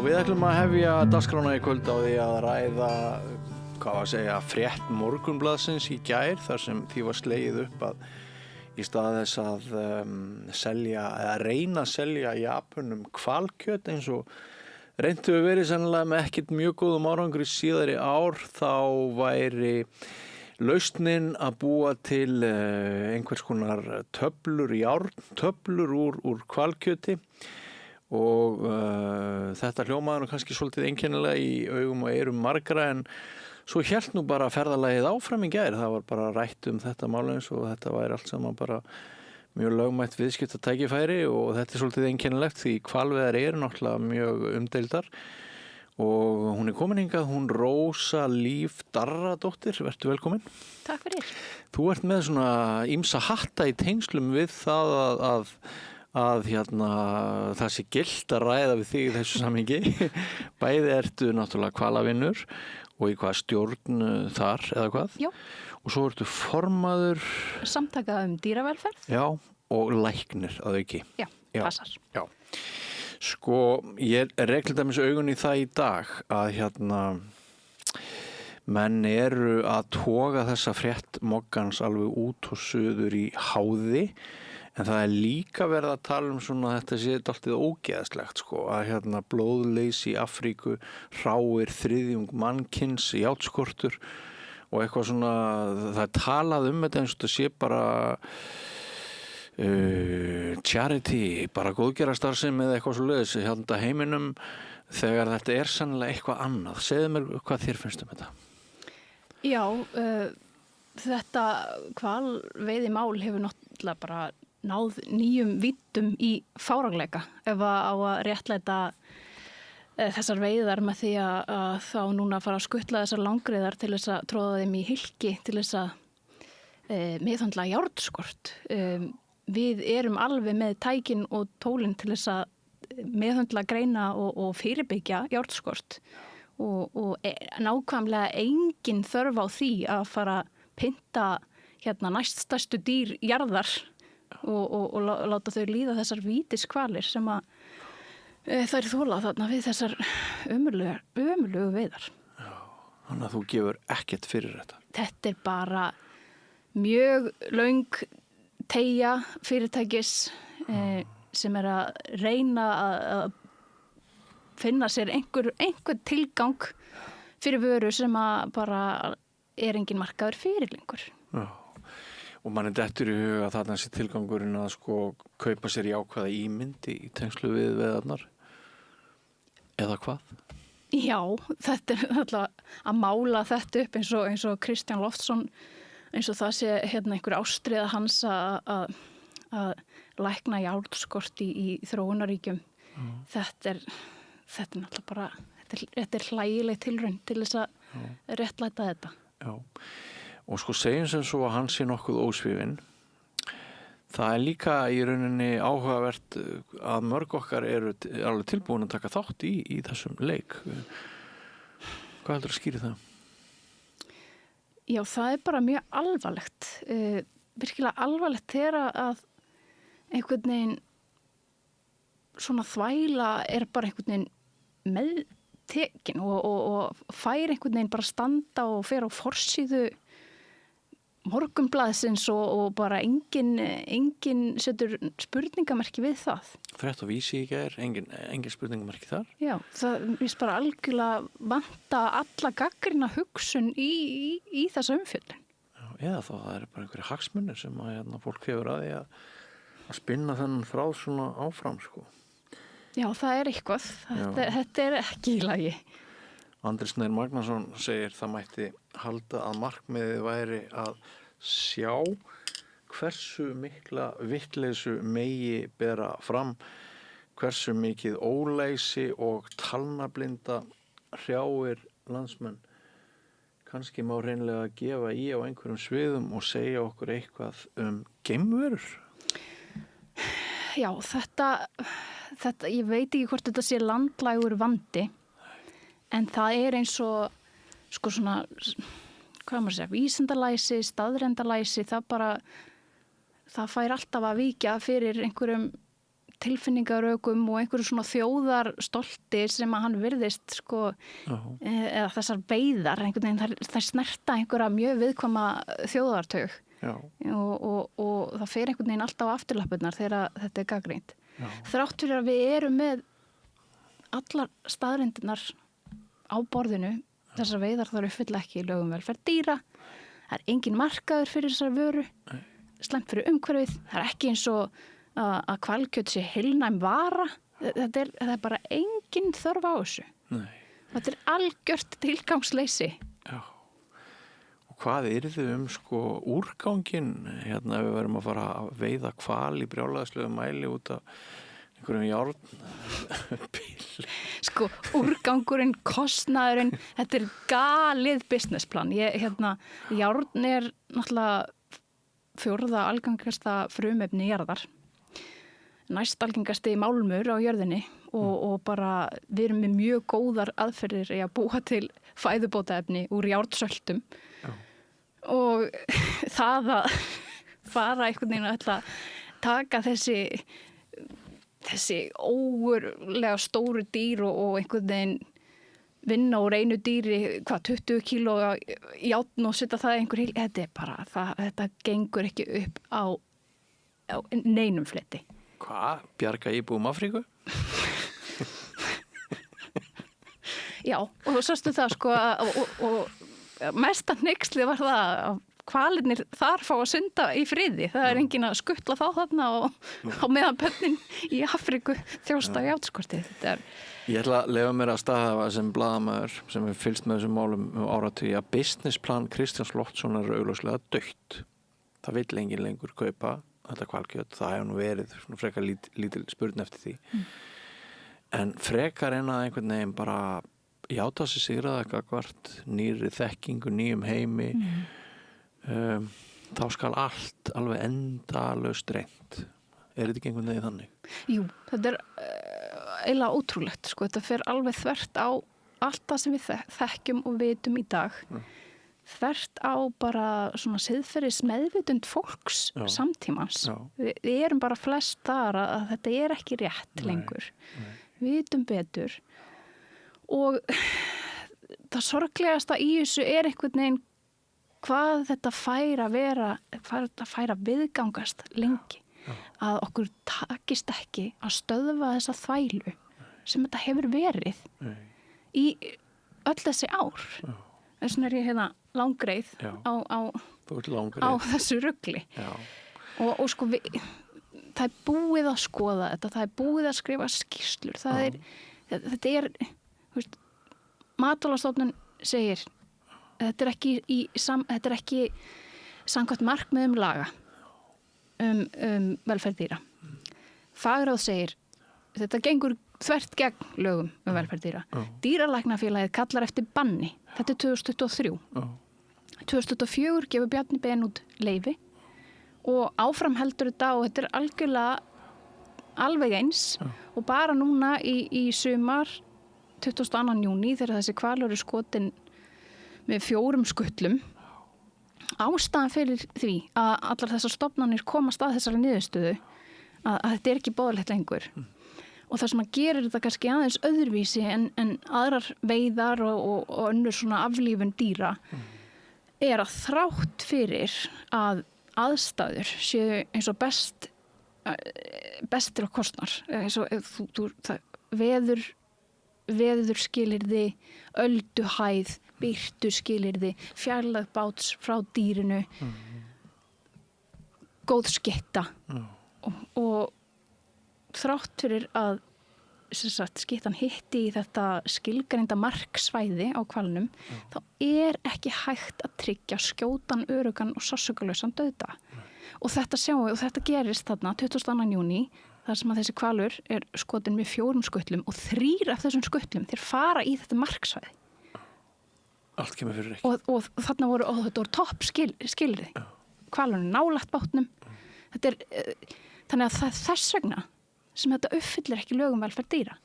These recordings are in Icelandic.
við ætlum að hefja dagskrána í kvöld á því að ræða, frétt Morgunblaðsins í gær þar sem því var slegið upp að í stað þess að selja, eða reyna að selja Japunum hvalkjöt eins og reynt hefur verið sennilega með ekkert mjög góðum árangri síðari ár, þá væri lausnin að búa til einhvers konar töflur, járntöflur úr hvalkjöti og þetta hljómaði nú kannski svolítið einkennilega í augum og eyrum margra en svo hélt nú bara ferðalagið áfram í gær, það var bara rætt þetta mál eins og þetta væri allt saman bara mjög lögmætt viðskiptatækifæri og þetta er svolítið einkennilegt því hvalveiðar eru náttúrulega mjög umdeildar og hún er komin hingað, hún Rósa Líf Darradóttir, vertu velkomin. Takk fyrir. Þú ert með svona ýmsa hatta í tengslum við það að það sé gilt að ræða við þig í þessu samhengi. Bæði ertu náttúrulega hvalavinnur og í hvað stjórn þar eða hvað? Já. Og svo ertu formaður samtaka dýravelferð. Já, og læknir að auki. Já, passar. Já. Sko, ég rekli dæmis augun í það í dag að menn eru að toga þessa frétt moggans alveg út og suður í háði en það er líka verið að tala svona þetta sé dálítið ógeðslegt sko að blóðleysi í Afríku hráir þriðjung mannkyns járnskortur og eitthvað svona það er talað þetta eins og þetta sé bara charity, bara góðgerastarfsemi eða eitthvað svoleiðis heiminum þegar þetta er sannlega eitthvað annað. Segðu mér hvað þér finnst þetta? Já, þetta hvalveiðimál hefur náttúrulega bara náð nýjum víddum í fáránleika ef á að réttlæta þessar veiðar með því að þá núna fara að skutla þessar langriðar til þess að tróða þeim í hylki til þess að meðhöndla járnskort. Við erum alveg með tækin og tólin til þess að meðhöndla, greina og fyrirbyggja járnskort og nákvæmlega engin þörf á því að fara að pynta næststærstu dýr jarðar og láta þau líða þessar vítiskvalir sem að þær þola þarna við þessar ömurlegu veiðar. Já, þannig að þú gefur ekkert fyrir þetta. Þetta er bara mjög löng teygja fyrirtækis sem er að reyna að finna sér einhver tilgang fyrir vöru sem að bara er engin markaður fyrir lengur. Já. Og manni dettur í huga að þarna sé tilgangurinn að sko kaupa sér jákvæða ímyndi í tengslu við veiðarnar eða hvað? Já, þetta er alltaf að mála þetta upp eins og Kristján Loftsson eins og það sé einhver ástríða hans að lækna járnskort í þróunaríkjum. Þetta er náttúrulega bara þetta er hlægileg tilraun til þess að réttlæta þetta. Já. Og sko segjum sem svo að hann sé nokkuð ósvífinn. Það er líka í rauninni áhugavert að mörg okkar eru alveg tilbúin að taka þátt í þessum leik. Hvað heldur að skýri það? Já, það er bara mjög alvarlegt. Virkilega alvarlegt þegar að einhvern veginn svona þvæla er bara einhvern veginn meðtekin og fær einhvern veginn bara standa og fer á forsíðu Morgunblaðsins og bara engin setur spurningamerki við það. Frétt og Vísi í gær, engin spurningamerki þar? Já, það vist bara algjörlega vanta alla gagnrýna hugsun í þessa umfjöllun. Já, eða þá það er bara einhverjir hagsmunir sem að fólk hefur að því að spinna þennan frá svona áfram sko. Já, það er eitthvað. Þetta er ekki í lagi. Andri Snær Magnason segir það mætti halda að markmiðið væri að sjá hversu mikla vitleysu megi bera fram, hversu mikið óleysi og talnablinda hrjáir landsmenn. Kannski má hreinlega gefa í á einhverjum sviðum og segja okkur eitthvað geimverur. Já, þetta ég veit ekki hvort þetta sé landlægur vandi. En það er eins og sko svona, hvað maður segja, vísindalæsi, staðrendalæsi, það fær alltaf að víkja fyrir einhverjum tilfinningarökum og einhverju svona þjóðarstolti sem að hann virðist sko, eða þessar veiðar einhvern veginn, þær snerta einhverja mjög viðkvæma þjóðartaug og það fer einhvern veginn alltaf á afturlappurnar þegar þetta er gagnrýnt. Þrátt fyrir að við erum með allar staðreyndirnar á borðinu, þessar veiðar þar uppfylla ekki lögum velferð dýra, það er engin markaður fyrir þessar vöru, slæmt fyrir umhverfið, það er ekki eins og að hvalkjöt sé heilnæm vara, það er bara engin þörf á þessu. Nei. Þetta er algjört tilgangsleysi. Já. Og hvað yrðu sko úrganginn, ef við verum að fara að veiða hval í brjálæðislegu mæli út af einhverjum járnbíl? Sko, úrgangurinn, kostnaðurinn, þetta er galið businessplan. Járn er náttúrulega 4. algengasta frumefni jarðar. Næst algengasti málmur á jörðinni og bara við erum með mjög góðar aðferðir í að búa til fæðubótaefni úr járnsöltum. Og það að fara einhvern veginn að ætla að taka þessi ógurlega stóru dýr og einhvern veginn vinna úr einu dýri, 20 kíló járn og setja það einhver heil, þetta er bara, þetta gengur ekki upp á neinum fletti. Hvað? Bjarga íbúum Afríku? Já, og þú sástu það sko og mesta hneyksli var það að hvalirnir þar fá að synda í friði. Það er enginn að skuttla þá þarna og á meðan börnin í Afríku þjósta í átskorti. Ég ætla að leyfa mér að staðhafa sem blaðamaður sem er fylgst með þessum málum áratugi að businessplan Kristjáns Loftssonar er augljóslega dautt. Það vill enginn lengur kaupa þetta hvalkjöt. Það hefur nú verið svona frekar lítil spurn eftir því. En frekar en að einhvern veginn bara játa sig sigraða gagnvart nýrri þekkingu, nýjum heimi, þá skal allt alveg endalaust reynt. Er þetta ekki einhvern veginn þannig? Jú, þetta er eiginlega ótrúlegt. Sko. Þetta fer alveg þvert á allt það sem við þekkjum og vitum í dag. Þvert á bara svona siðferðis meðvitund fólks samtímans. Við erum bara flest þar að þetta er ekki rétt lengur. Við vitum betur. Og það sorglegasta í þessu er einhvern veginn hvað þetta fær að vera, hvað þetta fær að viðgangast lengi. Að okkur takist ekki að stöðva þessa þvælu sem þetta hefur verið í öll þessi ár. Þess vegna er ég langreið á þessu rugli. Og sko það er búið að skoða þetta, það er búið að skrifa skýrslur. Þetta er Matvælastofnun segir þetta er ekki samkvæmt markmiðum laga velferð dýra. Fagráð segir þetta gengur þvert gegn lögum velferð dýra. Dýralæknafélagið kallar eftir banni. Þetta er 2023. 2024 gefur Bjarni Ben út leyfi og áfram heldur þetta og þetta er algjörlega alveg eins og bara núna í sumar 22. júní þegar þessi hvalur er skotin með 4 skutlum. Ástæðan fyrir því að allar þessar stofnanir komast að þessari niðurstöðu að þetta er ekki boðlegt lengur. Og það sem að gerir þetta kannski aðeins öðruvísi en aðrar veiðar og önnur svona aflífun dýra er að þrátt fyrir að aðstæður séu eins og bestir á kostnar. Eins og veður skilyrði, ölduhæð, birtu skilyrði, fjarlægð báts frá dýrinu, góð sketta og þrátt fyrir að skittan hitti í þetta skilgreinda marksvæði á hvalnum, þá er ekki hægt að tryggja skjótan, öruggan og sársaukalausan dauða. Og þetta sjáum við og þetta gerist þarna 22. júní þar sem að þessi hvalur er skotin með 4 skutlum og 3 af þessum skutlum þeir fara í þetta marksvæði. Allt kemur fyrir ekki. Og þarna voru topp skilyrði. Hvalurinn nálægt bátnum. Þetta er, þannig að það er þess vegna sem þetta uppfyllir ekki lögum velferð dýra.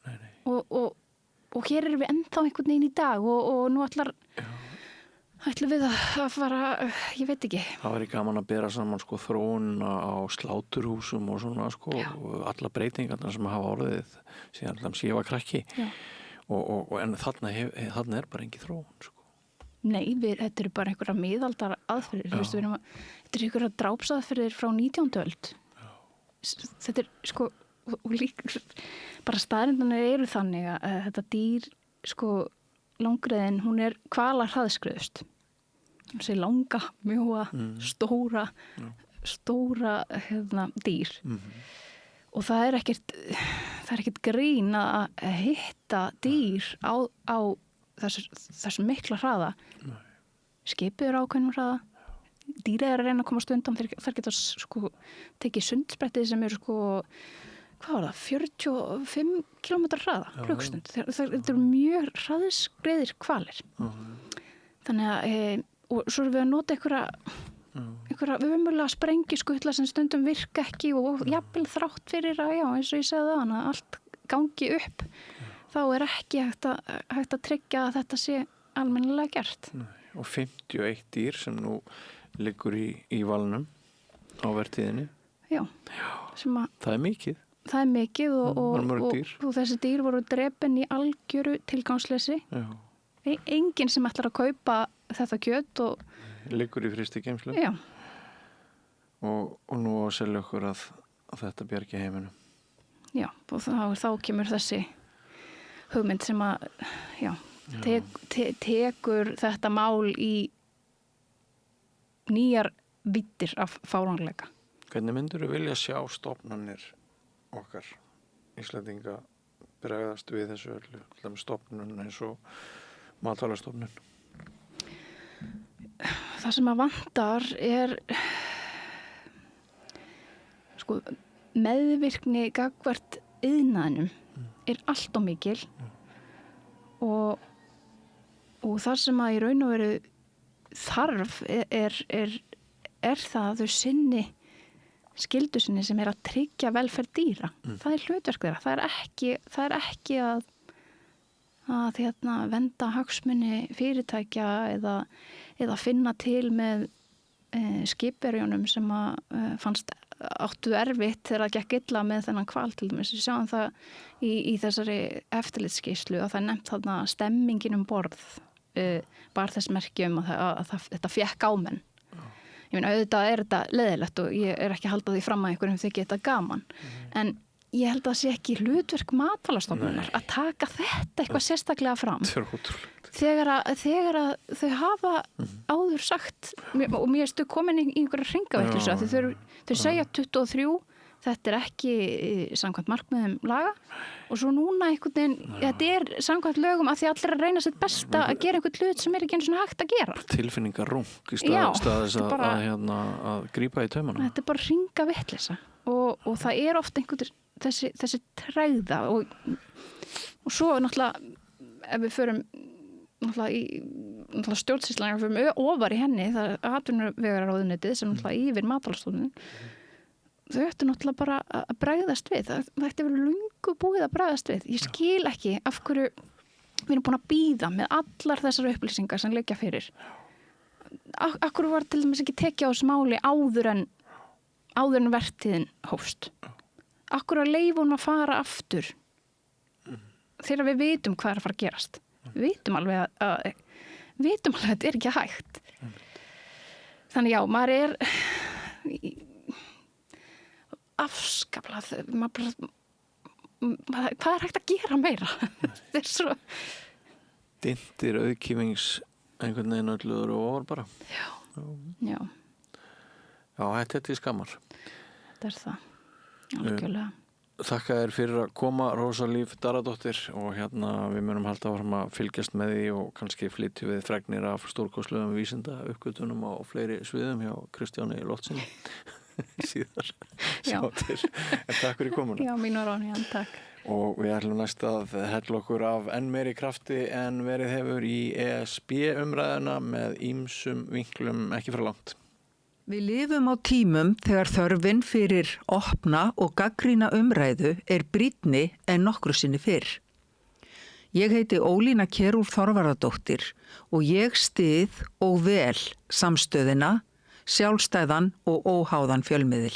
Nei. Og hér erum við ennþá einhvern veginn í dag og nú ætlar ætlum við að fara, ég veit ekki. Það væri gaman að bera saman sko þróun á sláturhúsum og svona sko og alla breytingarna sem hafa orðið síðan alltaf ég var krakki en þarna er bara engin þróun sko. Nei, þetta eru bara einhverja miðaldar aðferðir, þetta eru einhverja drápsaðferðir frá 19. öld. Þetta er sko, og líka, bara staðrindarnir eru þannig að þetta dýr, sko, langriðin, hún er hvalarhraðskreiðust. Hún sé langa, mjóa, stóra dýr. Og það er ekkert grín að hitta dýr á þessu mikla hraða. Skipið er ákveðnum hraða. Dýrið er að reyna að komast undan. Þær geta sko tekið sundsprettið sem eru sko, hvað var það, 45 km hraða, klukkstund. Það eru mjög hraðskreiðir hvalir. Þannig að, og svo erum við að nota einhverja ömurlega sprengiskutla sem stundum virka ekki og jafnvel þrátt fyrir að, eins og ég segði það, að allt gangi upp. Þá er ekki hægt að tryggja að þetta sé almennilega gert. Nei. Og 51 dýr sem nú liggur í valnum á vertíðinni. Já. Það er mikið. Það er mikið og þessi dýr voru drepin í algjöru tilgangsleysi. Enginn sem ætlar að kaupa þetta kjöt og liggur í frystigeymslu. Já. Og nú á að selja okkur að þetta bjargi heiminum. Já, og þá kemur þessi hugmynd sem að tekur þetta mál í nýjar víddir af fáránleika. Hvernig myndirðu vilja sjá stofnanir okkar Íslendinga bregðast við þessu öllu, stofnun eins og matvælastofnun? Það sem að vantar er sko meðvirkni gagnvart iðnaðinum er allt of mikil og það sem að í raun og veru þarf er það að þau sinni skyldu sinni sem er að tryggja velferð dýra. Það er hlutverk þeirra. Það er ekki að venda hagsmuni fyrirtækja eða finna til með skipverjunum sem að fannst áttu erfitt þegar það gekk illa með þennan hval til dæmis. Við sjáum það í þessari eftirlitsskýrslu að það er nefnt þarna stemmingin borð bar þess merkjum að þetta fékk á menn. Ég meina, auðvitað er þetta leiðilegt og ég er ekki að halda því fram að einhverjum þykir þetta gaman. En ég held að það sé ekki hlutverk matvælastofnunar að taka þetta eitthvað sérstaklega fram. Þegar að þau hafa áður sagt, og mér stu komin í einhverja hringavitleysu að þau segja 23, þetta er ekki samkvæmt markmiðum laga og svo núna einhvern veginn, þetta er samkvæmt lögum að því allir að reyna sitt besta að gera einhvern hlut sem er ekki eins og hægt að gera. Tilfinningarung í stað þess að grípa í taumana. Þetta er bara hringavitleysa og það er oft einhvern þessi tregða og svo náttúrulega ef við förum náttúrulega stjórnsýslan við förum ofar í henni það er atvinnuvegaráðuneytið sem náttúrulega yfir matvælastofnun þau ættu náttúrulega bara að bregðast við það ætti verið löngu búið að bregðast við ég skil ekki af hverju við erum búin að bíða með allar þessar upplýsingar sem liggja fyrir af hverju var til dæmis ekki tekið á þessu máli áður en vertíðin hófst akkur að leifum að fara aftur þegar við vitum hvað er að fara að gerast við vitum alveg að þetta er ekki hægt þannig já, maður er afskaplega hvað er hægt að gera meira þetta er svo dintir auðkýfings einhvern veginn ölluður og ofar bara já, þetta er skammar þetta er það algjörlega. Þakka þér fyrir að koma Rósalíf Daradóttir og við munum halda áfram að fylgjast með því og kannski flytjum við fregnir af stórkostlegum vísinda uppgötunum á fleiri sviðum hjá Kristjáni Loftsinni síðar til. En takk fyrir komuna. Já, mín var ánýjan, takk. Og við ætlum næst að hella okkur af enn meiri krafti en verið hefur í ESB-umræðuna með ýmsum vinklum ekki frá langt. Við lifum á tímum þegar þörfin fyrir opna og gagnrýna umræðu er brýnni en nokkru sinni fyrr. Ég heiti Ólína Kjerúl Þorvarðardóttir og ég styð og vel samstöðina, sjálfstæðan og óháðan fjölmiðil.